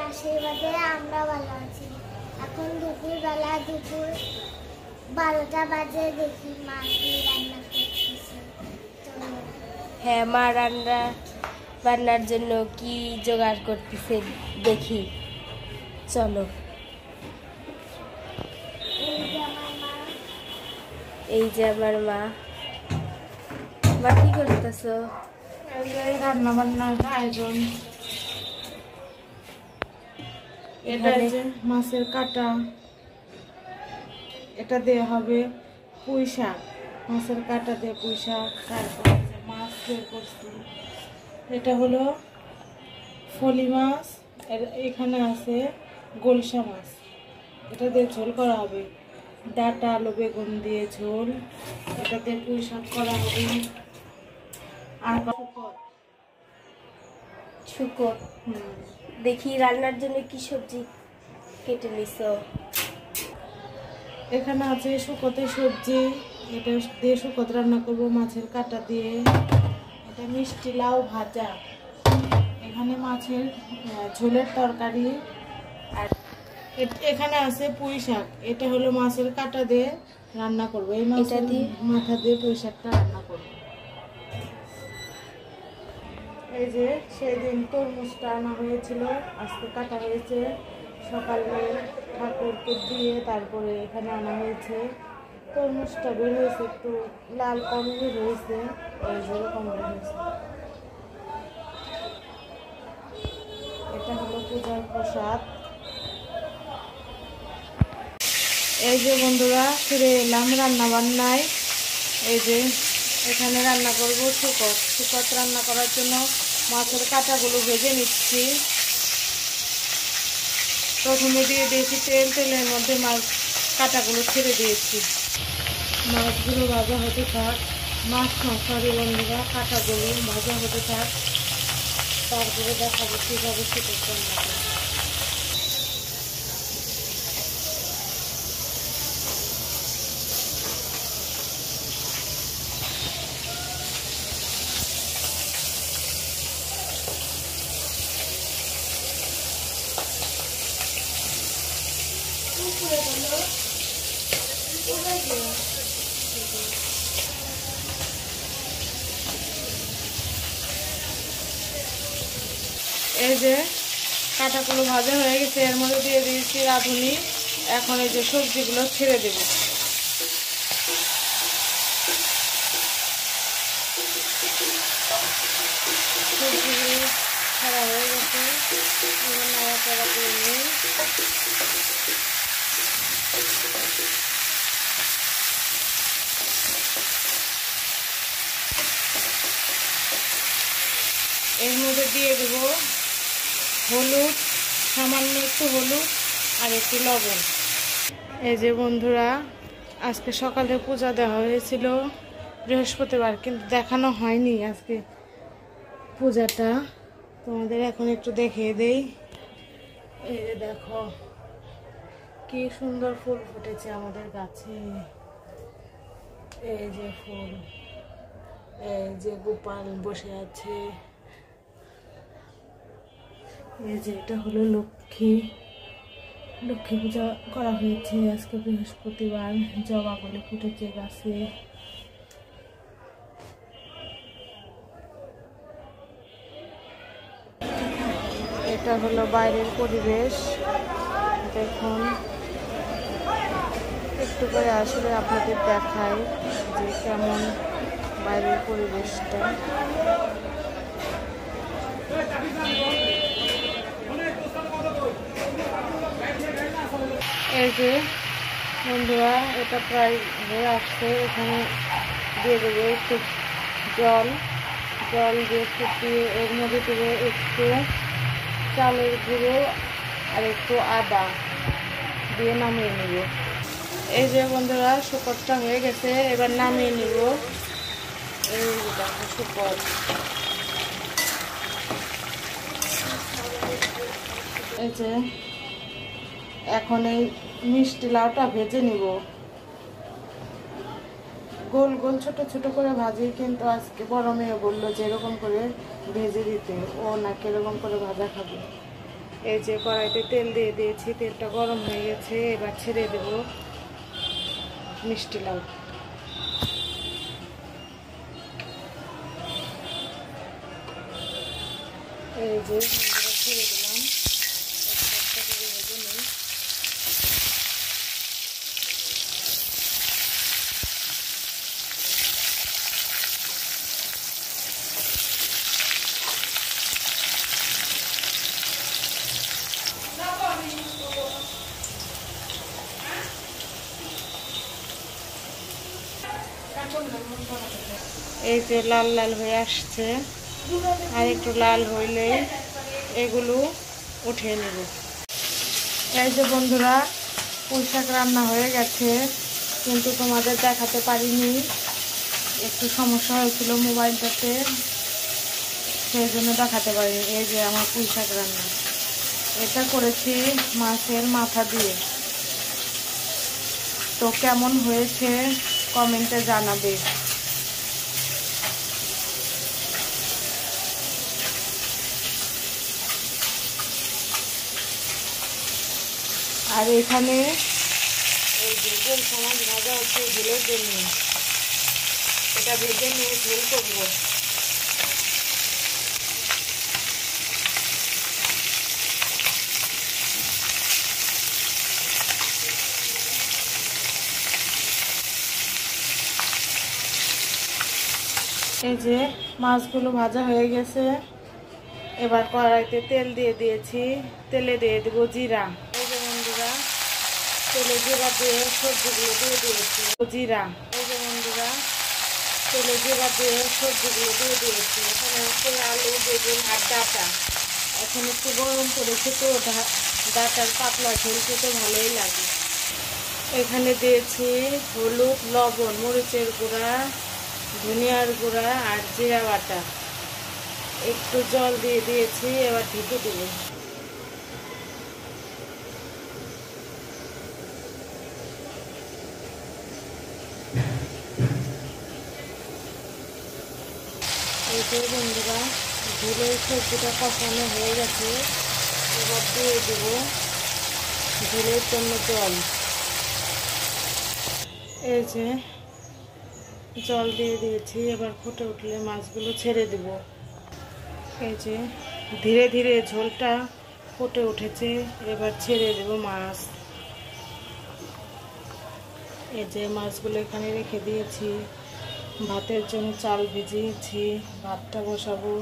আশীর্বাদে আমরা ভালো আছি। এখন দুপুরবেলা, দুপুর 12টা বাজে। দেখি মা কি রান্না করতেছে। হ্যাঁ, মা রান্নার জন্য কি জোগাড় করতেছে দেখি, চলো। এই যে আমার মা। মা কি করতেছ? রান্না বান্নার আয়োজন। এটা যে মাছের কাটা, এটা দেওয়া হবে পুঁই শাক। মাছের কাটা দিয়ে পুঁই শাক, তারপর মাছ বের করছি। এটা হলো ফলি মাছ, এখানে আছে গোলসা মাছ। এটা দিয়ে ঝোল করা হবে। ডাঁটা আলু বেগুন দিয়ে ঝোল, এটা দিয়ে পুঁই শাক করা হবে। আর শুকর। দেখি রান্নার জন্য কি সবজি কেটে নিছ? এখানে আছে শুকোতে সবজি, এটা দিয়ে শুকোত রান্না করবো মাছের কাটা দিয়ে। এটা মিষ্টি লাউ ভাজা, এখানে মাছের ঝোলের তরকারি। আর এখানে আছে পুঁই শাক, এটা হলো মাছের কাটা দিয়ে রান্না করবো। এই মাছের মাথা দিয়ে পুঁই শাকটা রান্না করবো। এই যে সেদিন তরমুজটা আনা হয়েছিল, আজকে কাটা হয়েছে। সকালে ঠাকুরকে দিয়ে তারপরে এখানে আনা হয়েছে। তরমুজটা বের হয়েছে, একটু লাল কম বের হয়েছে, ওই জন্য কম বের হয়েছে। এটা হলো পূজার প্রসাদ। এই যে বন্ধুরা, ফিরে এলাম রান্না বান্নায়। এই যে এখানে রান্না করব শুকত রান্না করার জন্য মাছের কাঁটাগুলো ভেজে নিচ্ছি। প্রথমে দিয়ে দিয়েছি তেল, তেলের মধ্যে মাছ কাঁটাগুলো ছেড়ে দিয়েছি। মাছগুলো ভাজা হতে থাক, সরি বন্ধুরা, কাঁটাগুলো ভাজা হতে থাক, তারপরে দেখাবো কীভাবে শুকত রান্না করব। এই যে কাঁটাগুলো ভাজা হয়ে গেছে, এর মধ্যে দিয়ে দিয়েছি রাঁধুনি। এখন এই যে সবজিগুলো ছেড়ে দেব। সবজিগুলো ছাড়া হয়ে গেছে, নাড়াচাড়া করে নিই। এর মধ্যে দিয়ে দেব হলুদ, সামান্য একটু হলুদ আর একটু লবণ। এই যে বন্ধুরা, আজকে সকালে পূজা দেওয়া হয়েছিল বৃহস্পতিবার, কিন্তু দেখানো হয়নি আজকে পূজাটা। তোমাদের এখন একটু দেখিয়ে দেই। এই যে দেখো কি সুন্দর ফুল ফুটেছে আমাদের গাছে। এই যে ফুল, এই যে গোপাল বসে আছে। এই যে এটা হলো লক্ষ্মী পূজা করা হয়েছে আজকে বৃহস্পতিবার। জবাগুলো ফুটেছে গাছে। এটা হলো বাইরের পরিবেশ, দেখুন। একটু করে আসলে আপনাদের দেখাই যে কেমন বাইরের পরিবেশটা। এই যে বন্ধুরা, এটা প্রায় হয়ে আসছে। এখানে দিয়ে দেবো একটু জল দিয়ে ফুটিয়ে এর মধ্যে দেবো একটু চালের গুঁড়ো আর একটু আদা দিয়ে নামিয়ে নেব। এই যে বন্ধুরা, শুকরটা হয়ে গেছে, এবার নামিয়ে নেব। এই দেখো শুকর। এই যে এখন এই মিষ্টি লাউটা ভেজে নিব। গোল গোল ছোট ছোট করে ভাজি, কিন্তু আজকে বড় মেয়ে বললো যে এরকম করে ভেজে দিতে, ও নাকি এরকম করে ভাজা খাবে। এই যে কড়াইতে তেল দিয়ে দিয়েছি, তেলটা গরম হয়ে গেছে। এবার ছেড়ে দেব মিষ্টি লাউ। এই যে ছেড়ে দিলাম, একটা করে ভেজে নিই। এই যে লাল লাল হয়ে আসছে, আর একটু লাল হইলে এগুলো উঠিয়ে নেব। এই যে বন্ধুরা, পুঁই শাক রান্না হয়ে গেছে, কিন্তু তোমাদের দেখাতে পারিনি, একটু সমস্যা হয়েছিল মোবাইলটাতে, সেই জন্য দেখাতে পারিনি। এই যে আমার পুঁই শাক রান্না, এটা করেছি মাছের মাথা দিয়ে। তো কেমন হয়েছে কমেন্টে জানাবে। আর এখানে এই যে গোল সমাজ ভাজা হচ্ছে ঝোলের জন্য, এটা ভেজে নিয়ে ঝোল করবো। এই যে মাছগুলো ভাজা হয়ে গেছে, এবার কড়াইতে তেল দিয়ে দিয়েছি, তেলে দিয়ে দেবো জিরা। এই যে বন্ধুরা, তেলে জিরা দিয়ে সবজিগুলো দিয়ে দিয়েছি, জিরা। এই যে বন্ধুরা, তেলে জিরা দিয়ে সবজিগুলো দিয়ে দিয়েছি। এখানে হচ্ছে আলু, বেগুন আর ডাঁটা। এখন একটু গরম করেছে তো ডাঁটার পাতলা ঝোল খেতে ভালোই লাগে। এখানে দিয়েছি হলুদ, লবণ, মরিচের গুঁড়া, ধনিয়ার গুঁড়া আর জিরা বাটা। একটু জল দিয়ে দিয়েছি, এবার ঢেকে দেব। এই যে বন্ধুরা, ঝোলের সবজিটা কষানো হয়ে গেছে, এবার দিয়ে দেব ঝোলের জন্য জল। এই যে জল দিয়ে দিয়েছি, এবার ফুটে উঠলে মাছগুলো ছেড়ে দেব। এই যে ধীরে ধীরে ঝোলটা ফুটে উঠেছে, এবার ছেড়ে দেব মাছ। এই যে মাছগুলো এখানে রেখে দিয়েছি, ভাতের জন্য চাল ভিজিয়েছি, ভাতটা বসাবো।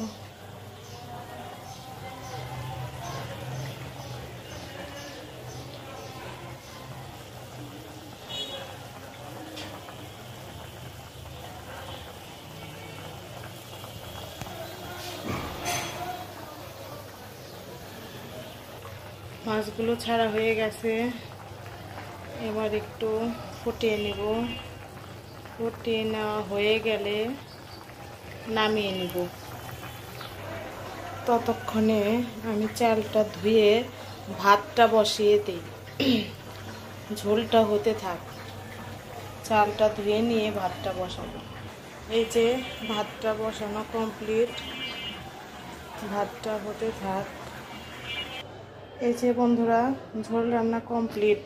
মাছগুলো ছাড়া হয়ে গেছে, এবার একটু ফুটিয়ে নেব। ফুটিয়ে নেওয়া হয়ে গেলে নামিয়ে নেব। ততক্ষণে আমি চালটা ধুয়ে ভাতটা বসিয়ে দিই, ঝোলটা হতে থাক। চালটা ধুয়ে নিয়ে ভাতটা বসাবো। এই যে ভাতটা বসানো কমপ্লিট, ভাতটা হতে থাক। এই যে বন্ধুরা, ঝোল রান্না কমপ্লিট।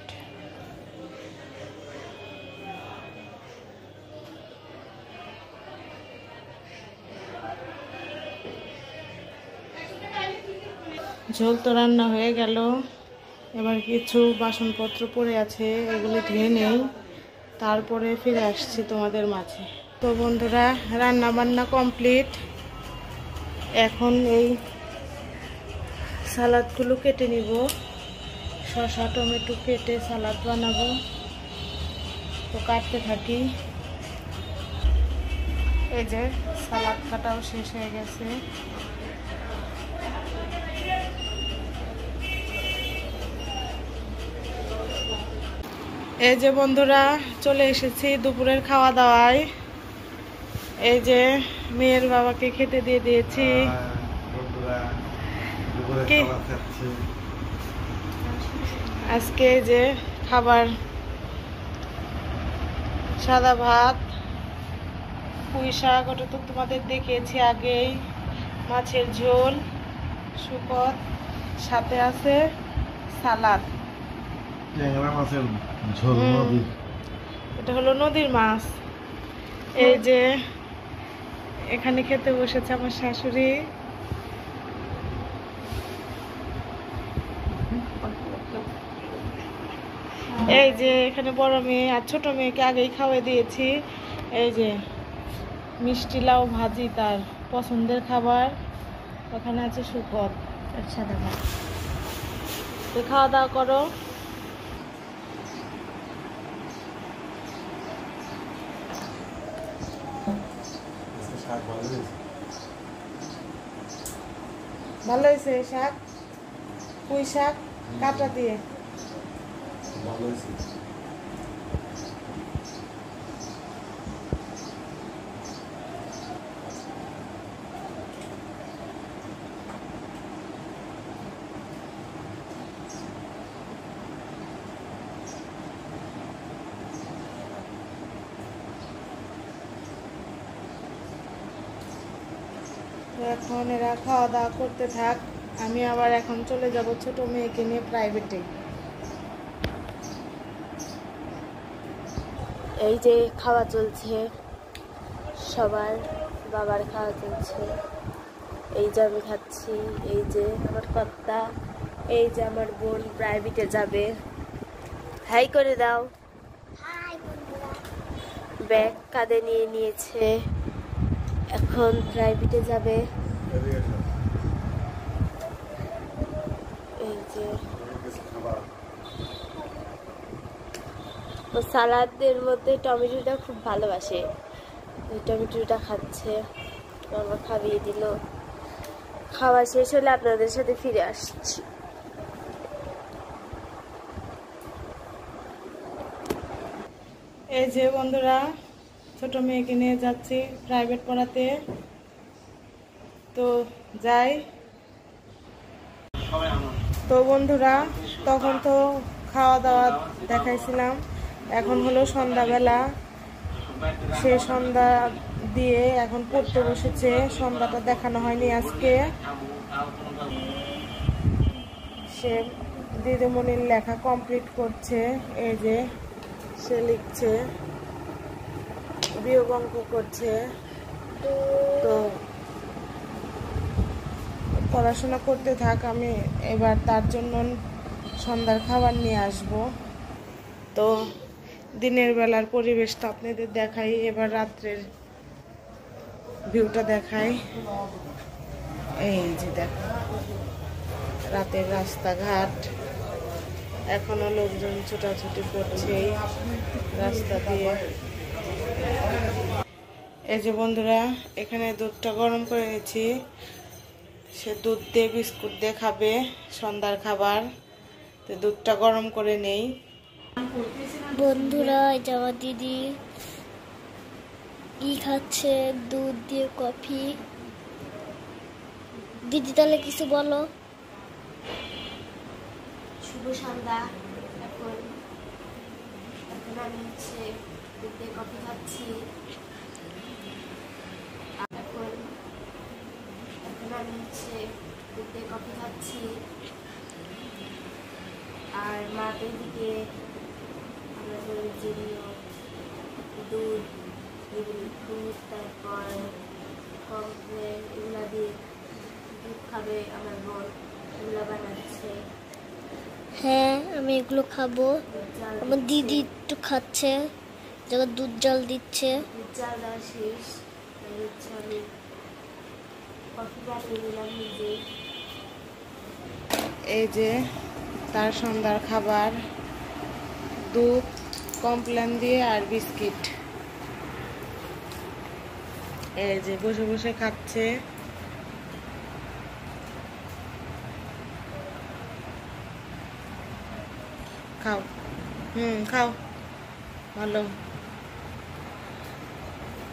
ঝোল তো রান্না হয়ে গেল, এবার কিছু বাসনপত্র পড়ে আছে, এগুলো ধুয়ে নেই, তারপরে ফিরে আসছি তোমাদের মাঝে। তো বন্ধুরা, রান্না বান্না কমপ্লিট। এখন এই সালাদগুলো কেটে নিব, শসা টমেটো কেটে সালাদ বানাবো। তো কাটতে থাকি। এই যে সালাদ কাটাও শেষ হয়ে গেছে। এই যে বন্ধুরা, চলে এসেছি দুপুরের খাওয়া দাওয়ায়। এই যে মেয়ের বাবাকে খেতে দিয়ে দিয়েছি। আজকে যে খাবার, সাদা ভাত, পুঁই শাক, ওটা তো তোমাদের দেখিয়েছি আগেই, মাছের ঝোল, শুকত, সাথে আছে সালাদ। ট্যাংরা মাছের ঝোল নদী। এটা হলো নদীর মাছ। এই যে এখানে খেতে বসেছে আমার শাশুড়ি। এই যে এখানে বড় মেয়ে আর ছোট মেয়েকে আগেই খাওয়াই দিয়েছি। এই যে মিষ্টি লাউ ভাজি তার পছন্দের খাবার। ওখানে আছে শুকর সাদা ভাত। তো খাওয়া দাওয়া করো। ভালো হয়েছে শাক, পুঁই শাক কাঁটা দিয়ে। এখন এরা খাওয়া দাওয়া করতে থাক, আমি আবার এখন চলে যাব ছোট মেয়েকে নিয়ে প্রাইভেটে। এই যে খাওয়া চলছে, সবার বাবার খাওয়া চলছে। এই যে আমি খাচ্ছি, এই যে আমার কর্তা, এই যে আমার বোন প্রাইভেটে যাবে। হাই করে দাও। হাই বন্ধুরা, ব্যাগ কাঁধে নিয়ে নিয়েছে, এখন প্রাইভেটে যাবে। এই যে ও সালাদের মধ্যে টমেটোটা খুব ভালোবাসে, ওই টমেটোটা খাচ্ছে। আমার খাইয়ে দিল। খাওয়া শেষ হলে আপনাদের সাথে ফিরে আসছি। এই যে বন্ধুরা, ছোট মেয়েকে নিয়ে যাচ্ছি প্রাইভেট পড়াতে। তো যাই। তো বন্ধুরা, তখন তো খাওয়া দাওয়া দেখাইছিলাম, এখন হলো সন্ধ্যাবেলা। সে সন্ধ্যা দিয়ে এখন পড়তে বসেছে। সন্ধ্যাটা দেখানো হয়নি আজকে। সে দিদিমণির লেখা কমপ্লিট করছে। এই যে সে লিখছে, বিয়োগ অঙ্ক করছে। তো পড়াশোনা করতে থাক, আমি এবার তার জন্য সন্ধ্যার খাবার নিয়ে আসব। তো দিনের বেলার পরিবেশটা আপনাদের দেখাই, এবার রাত্রের ভিউটা দেখাই। এই যে দেখো রাতের রাস্তাঘাট, এখনো লোকজন ছোটাছুটি করছে এই রাস্তা দিয়ে। এই যে বন্ধুরা, এখানে দুধটা গরম করে নিয়েছি। সে দুধ দিয়ে বিস্কুট দিয়ে খাবে সন্ধ্যার খাবার। তো দুধটা গরম করে নেই। বন্ধুরা, এই যে আমার দিদি খাচ্ছে দুধ দিয়ে কফি। দিদি তাহলে কিছু বলো। শুভ সন্ধ্যা। এখন আমি হচ্ছে দুধ দিয়ে কফি খাচ্ছি। এখন আমি হচ্ছে দুধ দিয়ে কফি খাচ্ছি। আর মা তো এদিকে আমাদের জন্য দুধ, তারপর কমপ্লেন এগুলা দিয়ে দুধ খাবে আমার বোন, এগুলা বানাচ্ছে। হ্যাঁ, আমি এগুলো খাবো। আমার দিদি একটু খাচ্ছে, যখন দুধ জল দিচ্ছে। দুধ জাল দেওয়া শেষ, হচ্ছে আমি কফি বানিয়ে নিলাম নিজে। এই যে তার সন্ধ্যার খাবার, দুধ, কমপ্লেন দিয়ে আর বিস্কিট। এই যে বসে বসে খাচ্ছে। খাও, খাও, ভালো।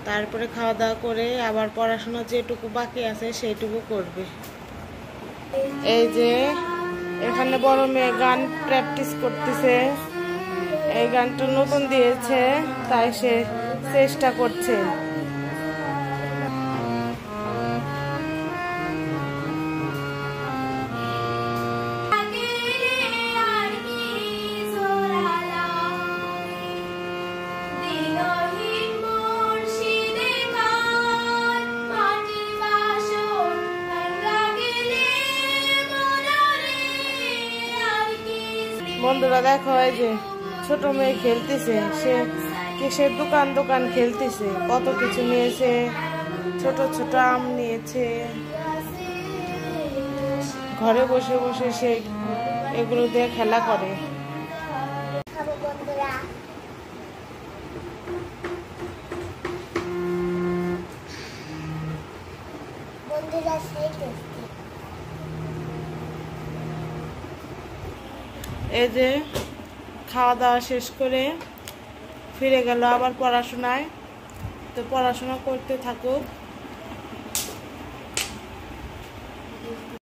তারপরে খাওয়া দাওয়া করে আবার পড়াশোনা যেটুকু বাকি আছে সেইটুকু করবে। এই যে এখানে বড় মেয়ে গান প্র্যাকটিস করতেছে। এই গানটা নতুন দিয়েছে, তাই সে চেষ্টা করছে। বন্ধুরা দেখো, এই যে ছোট মেয়ে খেলতেছে, সে কিসের দোকান দোকান খেলতেছে, কত কিছু নিয়েছে, ছোট ছোট আম নিয়েছে। ঘরে বসে বসে সে এগুলো দিয়ে খেলা করে। খাবো বন্ধুরা। বন্ধুরা সেই টেস্টি। এই যে খাওয়া দাওয়া শেষ করে ফিরে গেল আবার পড়াশোনায়। তো পড়াশোনা করতে থাকুক।